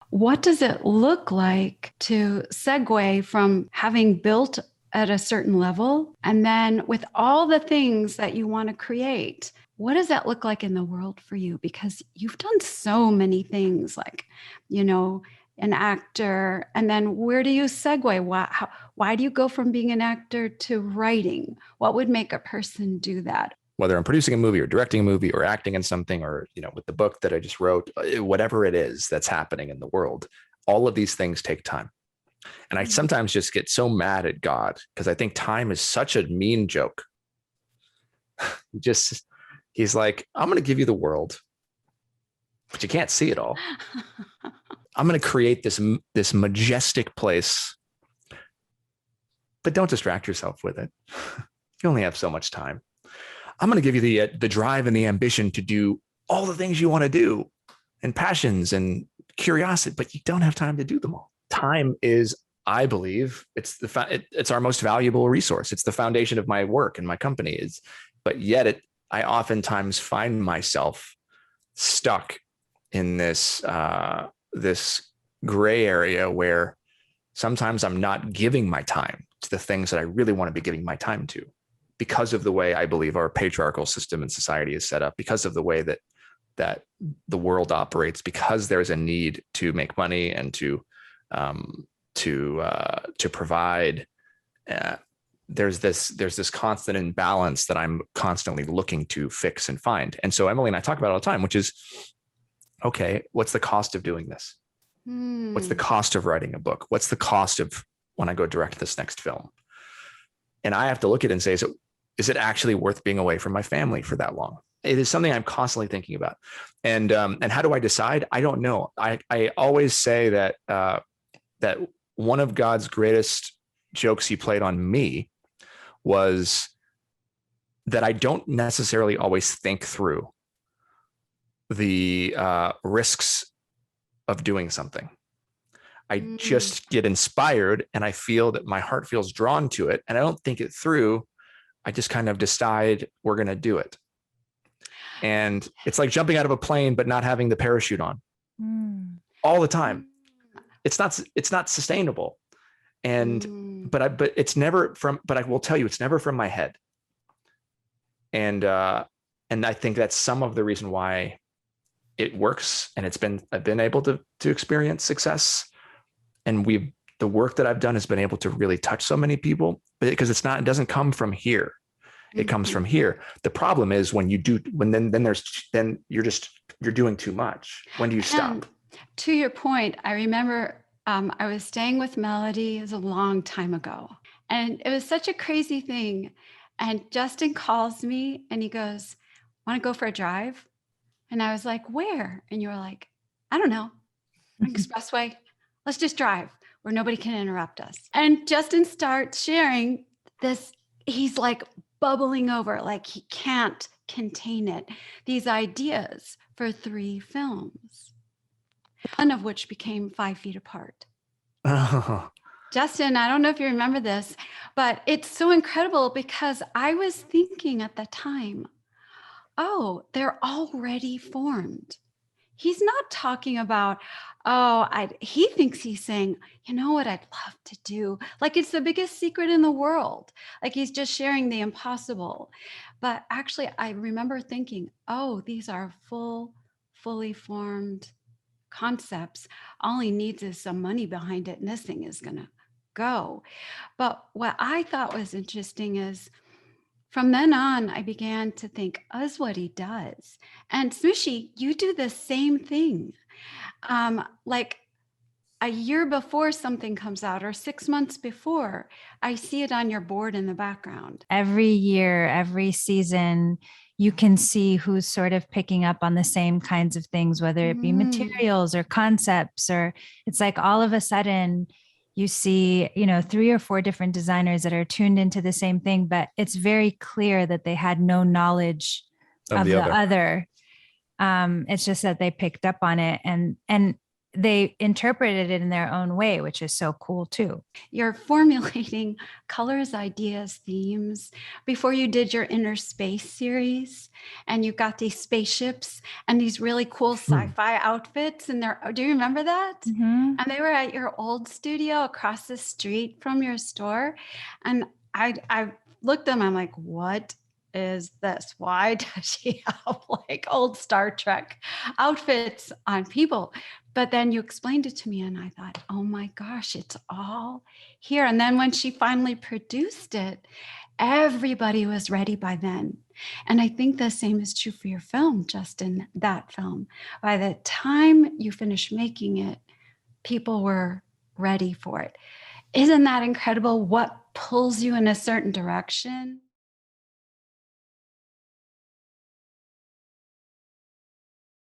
What does it look like to segue from having built at a certain level and then with all the things that you want to create? What does that look like in the world for you? Because you've done so many things like, you know, an actor, and then where do you segue? Why do you go from being an actor to writing? What would make a person do that? Whether I'm producing a movie or directing a movie or acting in something, or, with the book that I just wrote, whatever it is that's happening in the world, all of these things take time. And I sometimes just get so mad at God because I think time is such a mean joke. He's like, I'm going to give you the world, but you can't see it all. I'm going to create this majestic place, but don't distract yourself with it. You only have so much time. I'm going to give you the drive and the ambition to do all the things you want to do and passions and curiosity, but you don't have time to do them all. Time is, I believe, it's our most valuable resource. It's the foundation of my work and my company but yet I oftentimes find myself stuck in this gray area where sometimes I'm not giving my time to the things that I really want to be giving my time to, because of the way I believe our patriarchal system and society is set up, because of the way that the world operates, because there's a need to make money and to provide. There's this constant imbalance that I'm constantly looking to fix and find. And so Emily and I talk about it all the time, which is, okay, what's the cost of doing this? What's the cost of writing a book? What's the cost of when I go direct this next film? And I have to look at it and say, is it actually worth being away from my family for that long? It is something I'm constantly thinking about. And how do I decide? I don't know. I always say that one of God's greatest jokes he played on me was that I don't necessarily always think through the risks of doing something. I just get inspired and I feel that my heart feels drawn to it, and I don't think it through. I just kind of decide we're going to do it. And it's like jumping out of a plane, but not having the parachute on all the time. It's not sustainable. And, but I will tell you, it's never from my head. And I think that's some of the reason why it works. And I've been able to experience success. And the work that I've done has been able to really touch so many people, because it doesn't come from here. It comes from here. The problem is when you're doing too much. When do you stop? To your point, I remember I was staying with Melody. It was a long time ago, and it was such a crazy thing. And Justin calls me and he goes, "Want to go for a drive?" And I was like, "Where?" And you were like, "I don't know, expressway. Let's just drive where nobody can interrupt us." And Justin starts sharing this. He's like bubbling over, like he can't contain it. These ideas for 3 films, one of which became 5 Feet Apart. Oh. Justin, I don't know if you remember this, but it's so incredible because I was thinking at the time, oh, they're already formed. He's not talking about, he thinks he's saying, you know what I'd love to do? Like it's the biggest secret in the world. Like he's just sharing the impossible. But actually, I remember thinking, oh, these are fully formed concepts. All he needs is some money behind it, and this thing is going to go. But what I thought was interesting is, from then on, I began to think, that's what he does. And Smooshy, you do the same thing. Like a year before something comes out or 6 months before, I see it on your board in the background. Every year, every season, you can see who's sort of picking up on the same kinds of things, whether it be materials or concepts, or it's like all of a sudden you see, 3 or 4 different designers that are tuned into the same thing, but it's very clear that they had no knowledge of the other. It's just that they picked up on it. And they interpreted it in their own way, which is so cool too. You're formulating colors, ideas, themes before you did your inner space series, and you got these spaceships and these really cool sci-fi outfits. And do you remember that? Mm-hmm. And they were at your old studio across the street from your store. And I looked at them, I'm like, what is this? Why does she have like old Star Trek outfits on people? But then you explained it to me and I thought, oh my gosh, it's all here. And then when she finally produced it, everybody was ready by then. And I think the same is true for your film, Justin, that film. By the time you finished making it, people were ready for it. Isn't that incredible? What pulls you in a certain direction?